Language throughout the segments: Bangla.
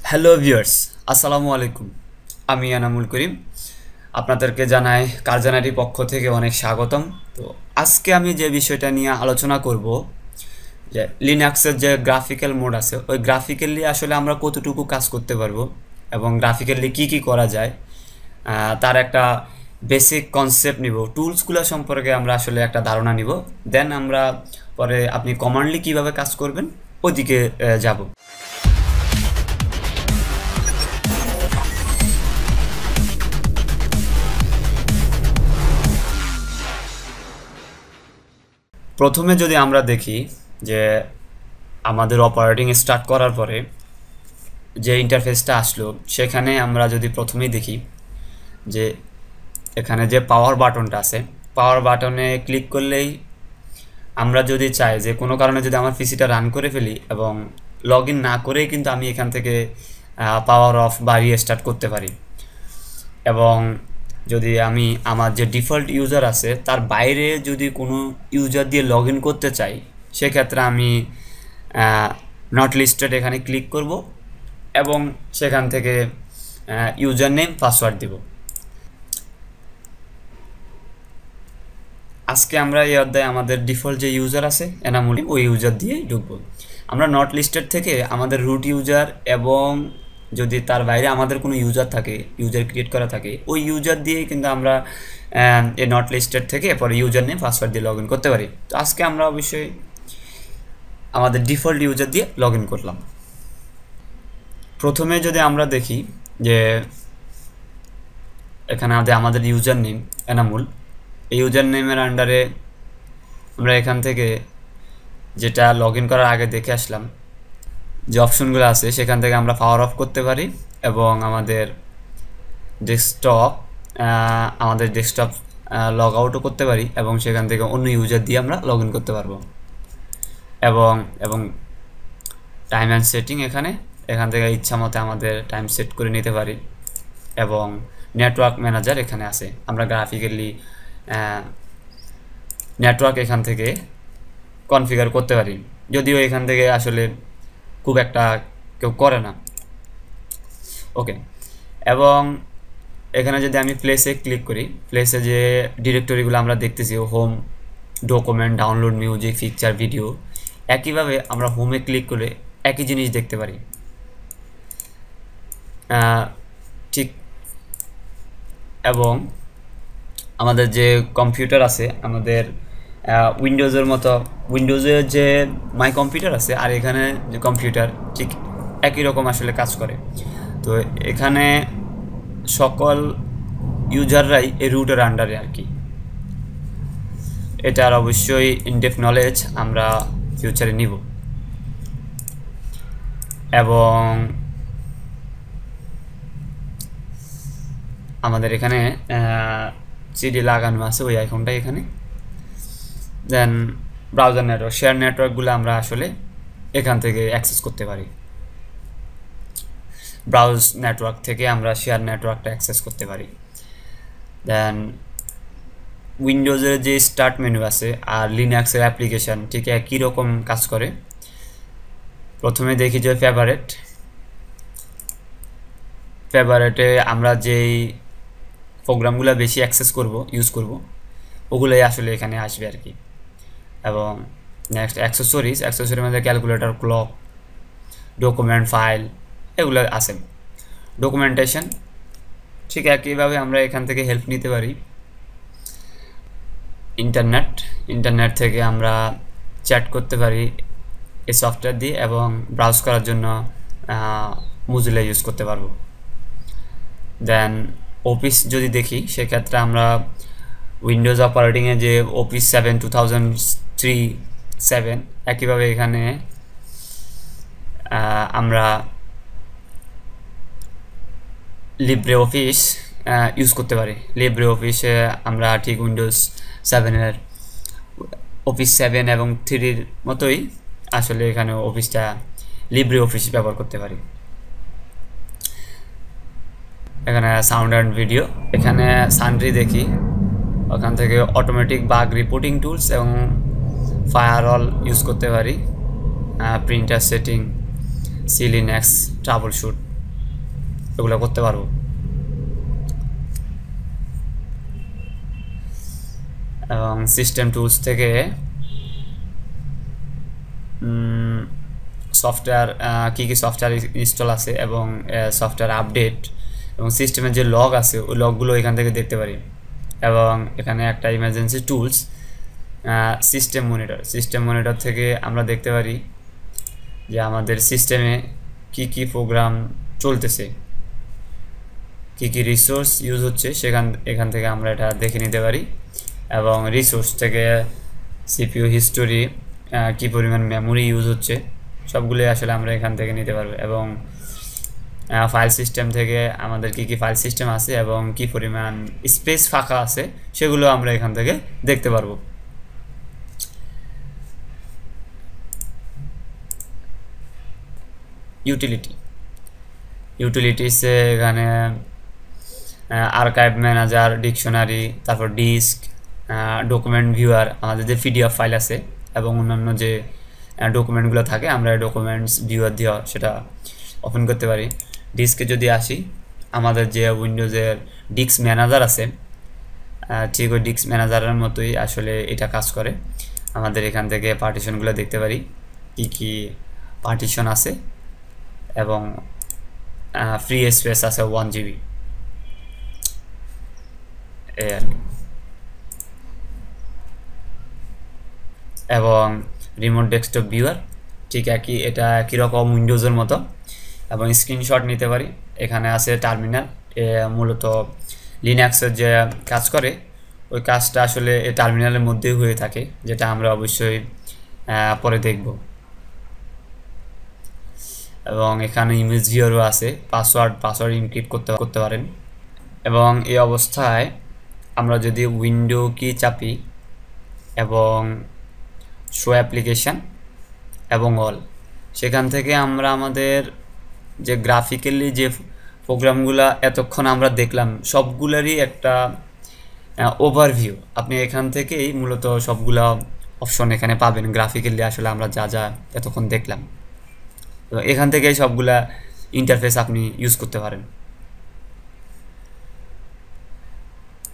হ্যালো ভিউয়ার্স, আসসালামু আলাইকুম। আমি এনামুল করিম, আপনাদেরকে জানাই কারজানারি পক্ষ থেকে অনেক স্বাগতম। তো আজকে আমি যে বিষয়টা নিয়ে আলোচনা করব যে লিনাক্সের যে গ্রাফিক্যাল মোড আছে, ওই গ্রাফিক্যালি আসলে আমরা কতটুকু কাজ করতে পারবো এবং গ্রাফিক্যালি কি কি করা যায়, তার একটা বেসিক কনসেপ্ট নিব, টুলসগুলো সম্পর্কে আমরা আসলে একটা ধারণা নিব। দেন আমরা পরে আপনি কমান্ডলি কিভাবে কাজ করবেন ওইদিকে যাব। প্রথমে যদি আমরা দেখি যে আমাদের অপারেটিং স্টার্ট করার পরে যে ইন্টারফেসটা আসলো, সেখানে আমরা যদি প্রথমেই দেখি যে এখানে যে পাওয়ার বাটনটা আছে, পাওয়ার বাটনে ক্লিক করলেই আমরা যদি চাই যে কোনো কারণে যদি আমার পিসিটা রান করে ফেলি এবং লগ ইন না করেই কিন্তু আমি এখান থেকে পাওয়ার অফ বাড়িয়ে স্টার্ট করতে পারি। এবং যদি আমি আমার যে ডিফল্ট ইউজার আছে তার বাইরে যদি কোনো ইউজার দিয়ে লগ ইন করতে চাই, সেক্ষেত্রে আমি নট লিস্টেড এখানে ক্লিক করব এবং সেখান থেকে ইউজার নেম পাসওয়ার্ড দিব। আজকে আমরা এই অধ্যায়ে আমাদের ডিফল্ট যে ইউজার আছে এনামুল, ওই ইউজার দিয়ে ঢুকবো। আমরা নট লিস্টেড থেকে আমাদের রুট ইউজার এবং যদি তার বাইরে আমাদের কোনো ইউজার থাকে, ইউজার ক্রিয়েট করা থাকে, ওই ইউজার দিয়েই কিন্তু আমরা এই নট লিস্টেড থেকে পরে ইউজার নেম পাসওয়ার্ড দিয়ে লগ ইন করতে পারি। তো আজকে আমরা অবশ্যই আমাদের ডিফল্ট ইউজার দিয়ে লগ ইন করলাম। প্রথমে যদি আমরা দেখি যে এখানে আমাদের ইউজার নেম এনামুল, এই ইউজার নেমের আন্ডারে আমরা এখান থেকে যেটা লগ ইন করার আগে দেখে আসলাম যে অপশনগুলো আছে, সেখান থেকে আমরা পাওয়ার অফ করতে পারি এবং আমাদের ডেস্কটপ লগ আউটও করতে পারি এবং সেখান থেকে অন্য ইউজার দিয়ে আমরা লগ ইন করতে পারবো। এবং এবং টাইম অ্যান্ড সেটিং এখান থেকে ইচ্ছা মতো আমাদের টাইম সেট করে নিতে পারি। এবং নেটওয়ার্ক ম্যানেজার এখানে আছে, আমরা গ্রাফিক্যালি নেটওয়ার্ক এখান থেকে কনফিগার করতে পারি, যদিও এখান থেকে আসলে খুব একটা কেউ করে না। ওকে, এবং এখানে যদি আমি প্লেসে ক্লিক করি, প্লেসে যে ডিরেক্টরিগুলো আমরা দেখতেছি, home, document, download, music, picture, video, একইভাবে আমরা হোমে ক্লিক করে একই জিনিস দেখতে পারি। ঠিক, এবং আমাদের যে কম্পিউটার আছে, আমাদের উইন্ডোজের মতো, উইন্ডোজের যে মাই কম্পিউটার আছে আর এখানে যে কম্পিউটার, ঠিক একই রকম আসলে কাজ করে। তো এখানে সকল ইউজাররাই এই রুটের আন্ডারে আর কি। এটার অবশ্যই ইনডেপথ নলেজ আমরা ফিউচারে নিব। এবং আমাদের এখানে সিডি লাগানো আছে, ওই আইকনটা এখানে। দেন ব্রাউজার নেটওয়ার্ক, শেয়ার নেটওয়ার্কগুলো আমরা আসলে এখান থেকে অ্যাক্সেস করতে পারি। ব্রাউজ নেটওয়ার্ক থেকে আমরা শেয়ার নেটওয়ার্কটা অ্যাক্সেস করতে পারি। দেন উইন্ডোজের যে স্টার্ট মেনু আছে আর লিনাক্সের অ্যাপ্লিকেশান ঠিক একই রকম কাজ করে। প্রথমে দেখি যে ফেভারেটে আমরা যেই প্রোগ্রামগুলো বেশি অ্যাক্সেস করব, ইউজ করব, ওগুলোই আসলে এখানে আসবে আর কি। এবং নেক্সট অ্যাক্সেসরির মধ্যে ক্যালকুলেটর, ক্লক, ডকুমেন্ট, ফাইল, এগুলো আছে। ডকুমেন্টেশন ঠিক একইভাবে আমরা এখান থেকে হেল্প নিতে পারি। ইন্টারনেট থেকে আমরা চ্যাট করতে পারি এই সফটওয়্যার দিয়ে, এবং ব্রাউজ করার জন্য মোজিলা ইউজ করতে পারবো। দেন অফিস যদি দেখি, সেক্ষেত্রে আমরা উইন্ডোজ অপারেটিংয়ে যে অফিস 7 2003 একইভাবে এখানে আমরা লিব্রে অফিস ইউজ করতে পারি। লিব্রে অফিসে আমরা ঠিক উইন্ডোজ 7-এর অফিস 7 এবং 3-র মতোই আসলে এখানে অফিসটা লিব্রে অফিস ব্যবহার করতে পারি। এখানে সাউন্ড অ্যান্ড ভিডিও, এখানে সানড্রি দেখি, ওখান থেকে অটোমেটিক বাগ রিপোর্টিং টুলস এবং ফায়ারওয়াল ইউজ করতে পারি। প্রিন্টার সেটিং, সি লিনাক্স, ট্রাবল শুট, এগুলো করতে পারবো। এবং সিস্টেম টুলস থেকে সফটওয়্যার কী কী সফটওয়্যার ইনস্টল আছে এবং সফটওয়্যার আপডেট এবং সিস্টেমের যে লগ আছে ওই লগগুলো এখান থেকে দেখতে পারি। এবং এখানে একটা ইমার্জেন্সি টুলস সিস্টেম মনিটর থেকে আমরা দেখতে পারি যে আমাদের সিস্টেমে কি কি প্রোগ্রাম চলতেছে, কি কি রিসোর্স ইউজ হচ্ছে এখান থেকে আমরা এটা দেখে নিতে পারি। এবং রিসোর্স থেকে সিপিইউ হিস্টোরি, কি পরিমাণ মেমোরি ইউজ হচ্ছে সবগুলোই আসলে আমরা এখান থেকে নিতে পারবো। এবং ফাইল সিস্টেম থেকে আমাদের কি কি ফাইল সিস্টেম আছে এবং কি পরিমাণ স্পেস ফাঁকা আছে সেগুলো আমরা এখান থেকে দেখতে পারবো। ইউটিলিটিসে এখানে আর্কাইভ ম্যানেজার, ডিকশনারি, তারপর ডিস্ক, ডকুমেন্ট ভিউয়ার, আমাদের যে পিডিএফ ফাইল আছে এবং অন্যান্য যে ডকুমেন্টগুলো থাকে আমরা ডকুমেন্টস ভিউয়ার দিয়ে সেটা ওপেন করতে পারি। ডিস্কে যদি আসি, আমাদের যে উইন্ডোজের ডিস্ক ম্যানেজার আছে ঠিক ওই ডিস্ক ম্যানেজারের মতোই আসলে এটা কাজ করে। আমাদের এখান থেকে পার্টিশনগুলো দেখতে পারি, কি কি পার্টিশন আছে এবং ফ্রি স্পেস আছে 1 GB এবং রিমোট ডেস্কটপ ভিউয়ার ঠিক এটা একই রকম উইন্ডোজের মতো। এবং স্ক্রিনশট নিতে পারি। এখানে আছে টার্মিনাল, মূলত লিনাক্সের যে কাজ করে ওই কাজটা আসলে এই টার্মিনালের মধ্যেই হয়ে থাকে, যেটা আমরা অবশ্যই পরে দেখব। এবং এখানে ইমেজ ভিউয়ারও আছে, পাসওয়ার্ড ইনক্রিপ্ট করতে পারেন। এবং এই অবস্থায় আমরা যদি উইন্ডো কি চাপি এবং শো অ্যাপ্লিকেশান এবং অল, সেখান থেকে আমরা আমাদের যে গ্রাফিক্যালি যে প্রোগ্রামগুলো এতক্ষণ আমরা দেখলাম সবগুলারই একটা ওভারভিউ আপনি এখান থেকেই মূলত সবগুলা অপশন এখানে পাবেন। গ্রাফিক্যালি আসলে আমরা যা যা এতক্ষণ দেখলাম এখান থেকেই সবগুলা ইন্টারফেস আপনি ইউজ করতে পারেন।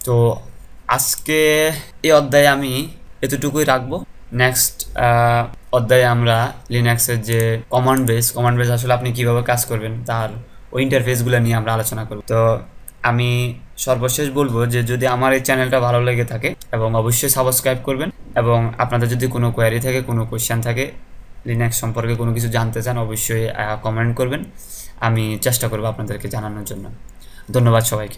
তো আজকে এই অধ্যায়ে আমি এতটুকুই রাখবো। নেক্সট অধ্যায়ে আমরা লিনাক্সের যে কমান্ড বেস আসলে আপনি কিভাবে কাজ করবেন তার ওই ইন্টারফেসগুলো নিয়ে আমরা আলোচনা করব। তো আমি সর্বশেষ বলবো যে যদি আমার এই চ্যানেলটা ভালো লেগে থাকে এবং অবশ্যই সাবস্ক্রাইব করবেন, এবং আপনাদের যদি কোনো কোয়ারি থাকে, কোনো কোয়েশ্চেন থাকে, লিনাক্স সম্পর্কে কোনো কিছু জানতে চান অবশ্যই কমেন্ট করবেন, আমি চেষ্টা করব আপনাদেরকে জানানোর জন্য। ধন্যবাদ সবাইকে।